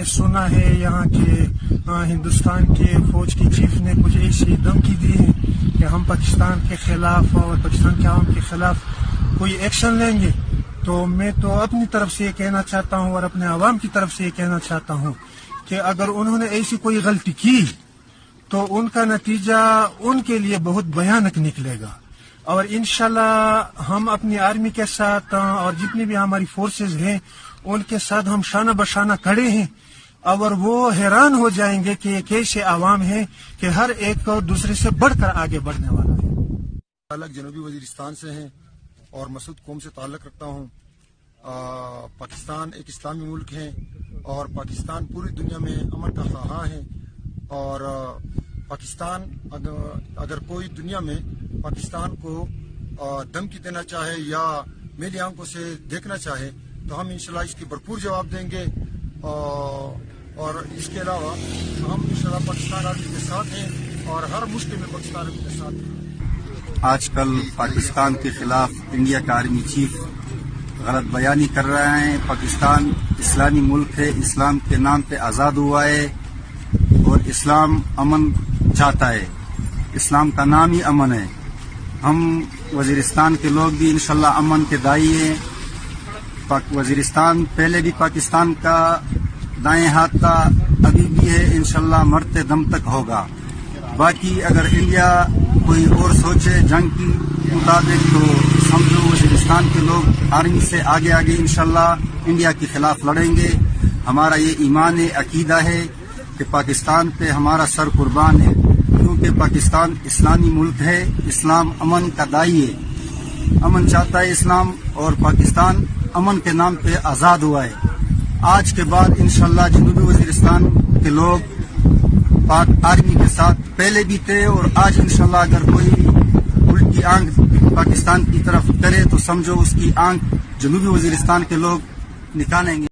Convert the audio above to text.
نے سنا ہے یہاں کے ہندوستان کے فوج کی چیف نے کچھ ایسی دھمکی دی ہے کہ ہم پاکستان کے خلاف اور پاکستان کے عوام کے خلاف کوئی ایکشن لیں گے، تو میں تو اپنی طرف سے یہ کہنا چاہتا ہوں اور اپنے عوام کی طرف سے یہ کہنا چاہتا ہوں کہ اگر انہوں نے ایسی کوئی غلطی کی تو ان کا نتیجہ ان کے لیے بہت بھیانک نکلے گا، اور انشاءاللہ ہم اپنی آرمی کے ساتھ اور جتنی بھی ہماری فورسز ہیں ان کے ساتھ ہم شانہ بشانہ کھڑے ہیں، اور وہ حیران ہو جائیں گے کہ یہ کیسے عوام ہیں کہ ہر ایک دوسرے سے بڑھ کر آگے بڑھنے والا ہے۔ تعلق جنوبی وزیرستان سے ہیں اور مسعود قوم سے تعلق رکھتا ہوں۔ پاکستان ایک اسلامی ملک ہے اور پاکستان پوری دنیا میں امن کا خواہاں ہے، اور پاکستان اگر کوئی دنیا میں پاکستان کو دھمکی دینا چاہے یا میری آنکھوں سے دیکھنا چاہے تو ہم انشاءاللہ اس کی بھرپور جواب دیں گے، اور اس کے علاوہ ہم انشاءاللہ پاکستان آرمی کے ساتھ ہیں اور ہر مشکل میں پاکستان آرمی کے ساتھ ہیں۔ آج کل پاکستان کے خلاف انڈیا کا آرمی چیف غلط بیانی کر رہے ہیں۔ پاکستان اسلامی ملک ہے، اسلام کے نام پہ آزاد ہوا ہے اور اسلام امن چاہتا ہے، اسلام کا نام ہی امن ہے۔ ہم وزیرستان کے لوگ بھی انشاءاللہ امن کے دائی ہیں۔ وزیرستان پہلے بھی پاکستان کا دائیں ہاتھ تھا، ابھی بھی ہے، انشاءاللہ مرتے دم تک ہوگا۔ باقی اگر انڈیا کوئی اور سوچے جنگ کی مطابق تو سمجھو وزیرستان کے لوگ آرمی سے آگے انشاءاللہ انڈیا کے خلاف لڑیں گے۔ ہمارا یہ ایمان عقیدہ ہے کہ پاکستان پہ ہمارا سر قربان ہے، کیونکہ پاکستان اسلامی ملک ہے، اسلام امن کا دائی ہے، امن چاہتا ہے اسلام، اور پاکستان امن کے نام پہ آزاد ہوا ہے۔ آج کے بعد انشاءاللہ جنوبی وزیرستان کے لوگ پاک آرمی کے ساتھ پہلے بھی تھے، اور آج انشاءاللہ اگر کوئی الٹی آنکھ پاکستان کی طرف کرے تو سمجھو اس کی آنکھ جنوبی وزیرستان کے لوگ نکالیں گے۔